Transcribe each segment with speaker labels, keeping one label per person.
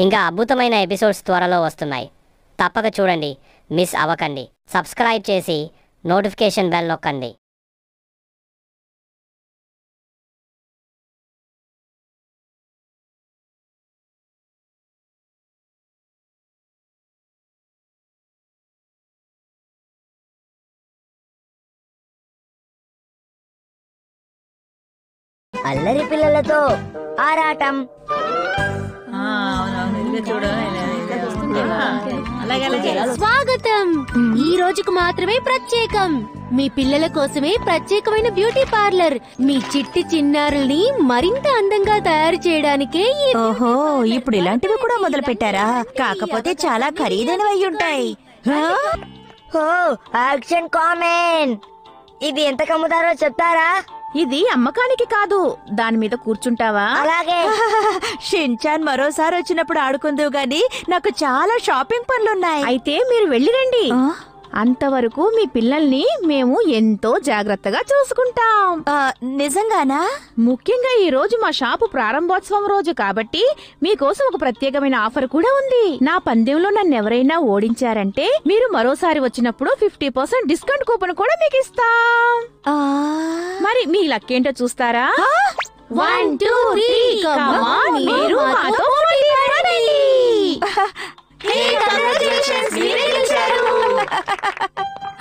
Speaker 1: ఇంకా అద్భుతమైన ఎపిసోడ్స్ త్వరలో వస్తున్నాయి. తప్పక చూడండి, మిస్ అవ్వకండి. సబ్స్క్రైబ్ చేసి నోటిఫికేషన్ బెల్ నొక్కండి.
Speaker 2: అల్లరి పిల్లలతో ఆరాటం.
Speaker 3: స్వాగతం. ఈ రోజుకు మాత్రమే ప్రత్యేకం. మీ పిల్లల కోసమే ప్రత్యేకమైన బ్యూటీ పార్లర్. మీ చిట్టి చిన్నారుల్ని మరింత అందంగా తయారు చేయడానికే.
Speaker 2: ఓహో, ఇప్పుడు ఇలాంటివి కూడా మొదలు పెట్టారా? కాకపోతే చాలా ఖరీదైనవి అయి ఉంటాయి. Action comment. ఇది ఎంత కమ్ముతారో చెప్తారా?
Speaker 4: ఇది అమ్మకానికి కాదు, దాని మీద కూర్చుంటావా?
Speaker 2: అలాగే. షిన్చాన్ మరోసారి వచ్చినప్పుడు ఆడుకుందువు గాని, నాకు చాలా షాపింగ్ పనులున్నాయి.
Speaker 4: అయితే మీరు వెళ్ళిరండి. అంతవరకు మీ పిల్లల్ని మేము ఎంతో జాగ్రత్తగా చూసుకుంటాం.
Speaker 2: నిజంగానా?
Speaker 4: ముఖ్యంగా ఈ రోజు మా షాపు ప్రారంభోత్సవం రోజు కాబట్టి మీకోసం ఒక ప్రత్యేకమైన ఆఫర్ కూడా ఉంది. నా పందెంలో నన్ను ఎవరైనా ఓడించారంటే మీరు మరోసారి వచ్చినప్పుడు 50% డిస్కౌంట్ కూపన్ కూడా మీకు ఇస్తాం. మరి మీ లక్కేంటో చూస్తారా?
Speaker 3: 1 2 3
Speaker 4: మీరు మాతో పోటీ పడండి.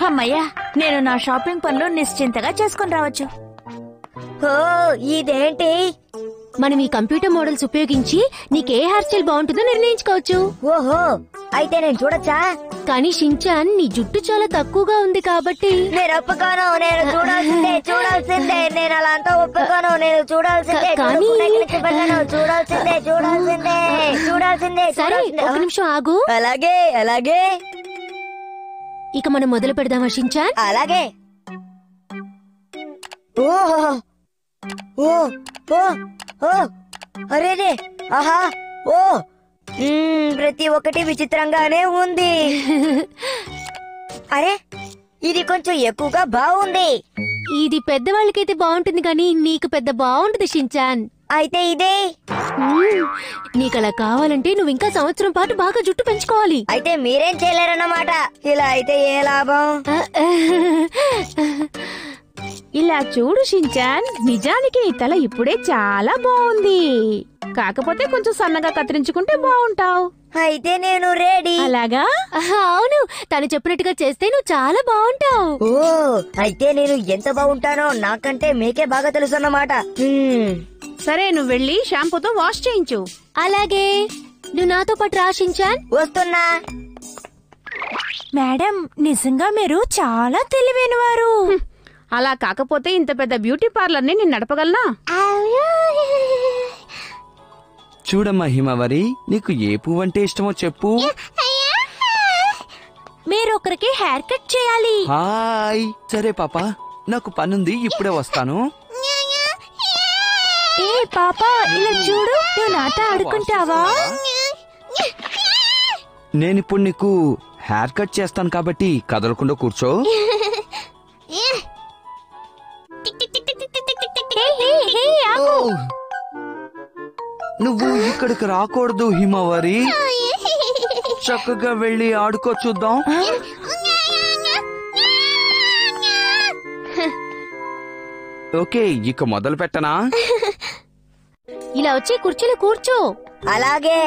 Speaker 2: అమ్మయ్యా, నేను నా షాపింగ్ పనులు నిశ్చింతగా చేసుకుని రావచ్చు. ఇదేంటి?
Speaker 3: మనం ఈ కంప్యూటర్ మోడల్స్ ఉపయోగించి నీకే హెయిర్ స్టైల్ బాగుంటుందో నిర్ణయించుకోవచ్చు.
Speaker 2: ఓహో, అయితే నేను చూడొచ్చా?
Speaker 3: కానీ షిన్చాన్, నీ జుట్టు చాలా తక్కువగా ఉంది కాబట్టి
Speaker 2: నేను ఒప్పుకోను. నేను చూడాల్సిందే. నేను అలా అంతా ఒప్పుకోను. నేను చూడాల్సిందే.
Speaker 3: సరే, ఒక నిమిషం ఆగు.
Speaker 2: అలాగే.
Speaker 3: ఇక మనం మొదలు పెడదామా షిన్చాన్?
Speaker 2: అలాగే. అరేరే, ఆహా, ప్రతి ఒక్కటి విచిత్రంగానే ఉంది. అరే, ఇది కొంచెం ఎక్కువగా బాగుంది.
Speaker 3: ఇది పెద్దవాళ్ళకైతే బాగుంటుంది కానీ నీకు పెద్ద బాగుంటుంది షిన్చాన్.
Speaker 2: అయితే ఇదే.
Speaker 3: నీకలా కావాలంటే నువ్వు ఇంకా సంవత్సరం పాటు బాగా జుట్టు పెంచుకోవాలి.
Speaker 2: అయితే మీరేం చేయలేరన్నమాట. ఇలా అయితే ఏ లాభం?
Speaker 4: ఇలా చూడు షిన్చాన్, నిజానికి నీ తల ఇప్పుడే చాలా బాగుంది. కాకపోతే కొంచెం సన్నగా కత్తిరించుకుంటే బాగుంటావు.
Speaker 2: అయితే నేను రెడీ.
Speaker 4: అలాగా?
Speaker 3: అవును, తను చెప్పినట్టుగా చేస్తే నువ్వు చాలా బాగుంటావు.
Speaker 2: అయితే నేను ఎంత బాగుంటానో నాకంటే మీకే బాగా తెలుసు అన్నమాట.
Speaker 4: సరే, నువ్వు వెళ్ళి షాంపూతో వాష్ చేయించు.
Speaker 3: అలాగే. నువ్వు నాతో పాటు రా షిన్చాన్.
Speaker 2: వస్తున్నా. మేడం, నిజంగా మీరు చాలా తెలివైనవారు.
Speaker 4: అలా కాకపోతే ఇంత పెద్ద బ్యూటీ పార్లర్ ని నేను నడపగలనా?
Speaker 5: చూడమ్మా హిమవరి, నీకు ఏ పువ్వు అంటే ఇష్టమో చెప్పు.
Speaker 3: మీరు ఒకరికి హెయిర్ కట్ చేయాలి.
Speaker 5: హాయ్. సరే పాప, నాకు పనుంది, ఇప్పుడే వస్తాను.
Speaker 2: ఏ పాప, ఇలా చూడు, నువ్వు నాతో ఆడుకుంటావా?
Speaker 5: నేనిప్పుడు నీకు హెయిర్ కట్ చేస్తాను కాబట్టి కదలకుండా కూర్చో. నువ్వు ఇక్కడికి రాకూడదు హిమవరి. చక్కగా వెళ్ళి ఆడుకో, చూద్దాం. ఓకే, ఇక మొదలు పెట్టనా?
Speaker 3: ఇలా వచ్చి కుర్చీలో కూర్చో.
Speaker 2: అలాగే.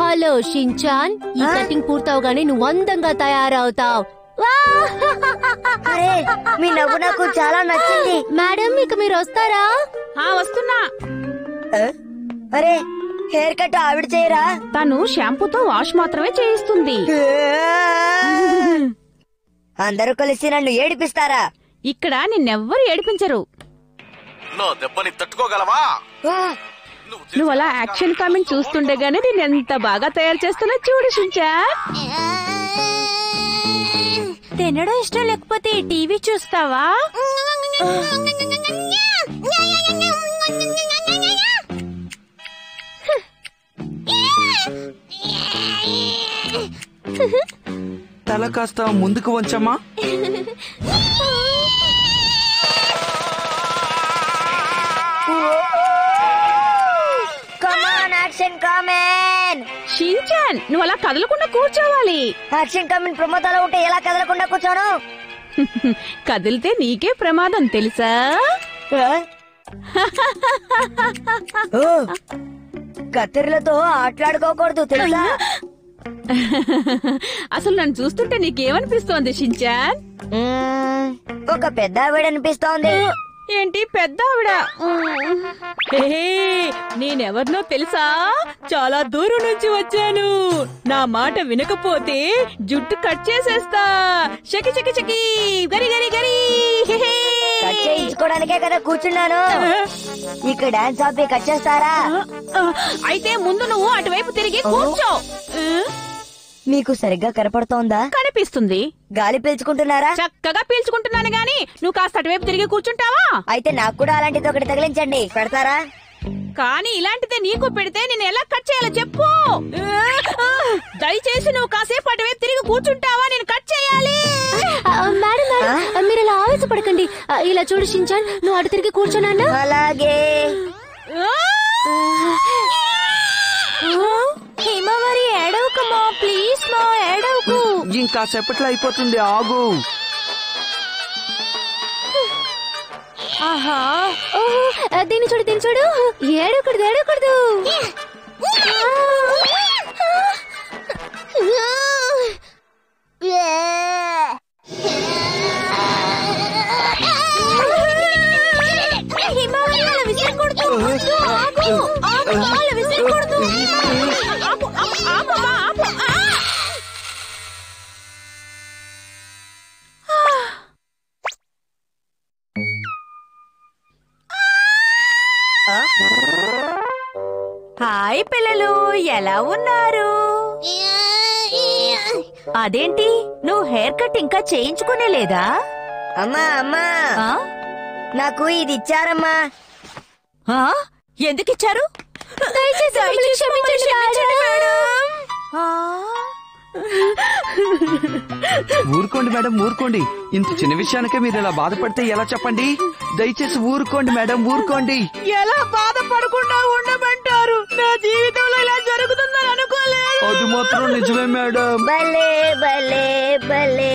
Speaker 3: హలో షిన్చాన్, ఈ కటింగ్ పూర్తవగానే నువ్వు అందంగా తయారవుతావు.
Speaker 2: మీ నవ్వు నాకు చాలా నచ్చింది.
Speaker 3: మేడం, ఇక మీరు వస్తారా?
Speaker 4: వస్తున్నా.
Speaker 2: అరే, హెయిర్ కట్ ఆవిడ చేయరా?
Speaker 4: తను షాంపూతో వాష్ మాత్రమే చేయిస్తుంది.
Speaker 2: అందరూ కలిసి నన్ను ఏడిపిస్తారా?
Speaker 4: ఇక్కడ నిన్నెవ్వరు ఏడిపించరు.
Speaker 5: తట్టుకోగలవా?
Speaker 4: నువ్వు అలా యాక్షన్ కామెంట్ చూస్తుండగానే నేను ఎంత బాగా తయారు చేస్తున్నా చూడు షిన్చాన్.
Speaker 3: తినడం ఇష్టం లేకపోతే టీవీ చూస్తావా?
Speaker 5: తల కాస్త ముందుకు వంచమ్మా.
Speaker 2: కమిన్.
Speaker 4: షించాన్ నువ్వు అలా కదలకుండా కూర్చోవాలి.
Speaker 2: యాక్షన్ కమిన్ ప్రమోదాలో ఉంటే ఎలా కదలకుండా కూర్చోను?
Speaker 4: కదిలితే నీకే ప్రమాదం తెలుసా?
Speaker 2: కత్తిరిలతో ఆటలాడుకోకూడదు తెలుసా?
Speaker 4: అసలు నన్ను చూస్తుంటే నీకేమనిపిస్తోంది షించాన్?
Speaker 2: ఒక పెద్ద ఆవిడ అనిపిస్తోంది.
Speaker 4: ఏంటి పెద్ద ఆవిడ? నేనెవరినో తెలుసా? చాలా దూరం నుంచి వచ్చాను. నా మాట వినకపోతే జుట్టు కట్ చేసేస్తా. షకి షకి షకి గరి గరి గరి.
Speaker 2: కట్ చేయించుకోవడానికే కదా కూర్చున్నాను. ఇక్కడ డాన్స్ ఆపి కట్ చేస్తారా?
Speaker 4: అయితే ముందు నువ్వు అటువైపు తిరిగి కూర్చో.
Speaker 2: మీకు సరిగ్గా కనపడుతోందా?
Speaker 4: కనిపిస్తుంది.
Speaker 2: గాలి పీల్చుకుంటున్నారా?
Speaker 4: చక్కగా పీల్చుకుంటున్నాను గాని నువ్వు కాస్త అటువైపు తిరిగి కూర్చుంటావా?
Speaker 2: అయితే నాకు కూడా అలాంటిది ఒకటి తగిలించండి. పెడతారా?
Speaker 4: కానీ ఇలాంటిదే నీకు పెడితే నేను ఎలా కట్ చేయాలో చెప్పు. దయచేసి నువ్వు కాసేపు అటువైపు తిరిగి కూర్చుంటావా? నేను కట్ చేయాలి.
Speaker 3: మేడం మేడం మీరు ఇలా ఆవేశపడకండి. ఇలా చూడు షించాన్, నువ్వు అటు తిరిగి కూర్చోనా?
Speaker 2: అలాగే.
Speaker 3: హిమవరి ఏడవకమా ప్లీజ్ మా ఏడవకు.
Speaker 5: ఇంకా సేపట్లో అయిపోతుంది, ఆగు.
Speaker 3: ఆహా దీన్ని చూడు దీన్ని చూడు. ఏడవకూడదు ఏడవకూడదు. హిమవరి అలా విసిరకూడదు. ఆగు ఆగు అలా విసిరకూడదు.
Speaker 2: హాయ్ పిల్లలు, ఎలా ఉన్నారు? అదేంటి నువ్వు హెయిర్ కట్ ఇంకా చేయించుకునే లేదా? అమ్మా అమ్మా, నాకు ఇది ఇచ్చారమ్మా. ఎందుకు ఇచ్చారు?
Speaker 3: దయచేసి మమ్మల్ని క్షమించండి మేడం.
Speaker 5: ఊరుకోండి మేడం, ఊరుకోండి. ఇంత చిన్న విషయానికే మీరు ఇలా బాధపడితే ఎలా చెప్పండి? దయచేసి ఊరుకోండి మేడం, ఊరుకోండి.
Speaker 4: ఎలా బాధపడకుండా ఉండమంటారు? నా జీవితంలో ఇలా జరుగుతుందని అనుకోలేదు.
Speaker 5: అది మాత్రం నిజమే మేడం.
Speaker 2: భలే భలే భలే.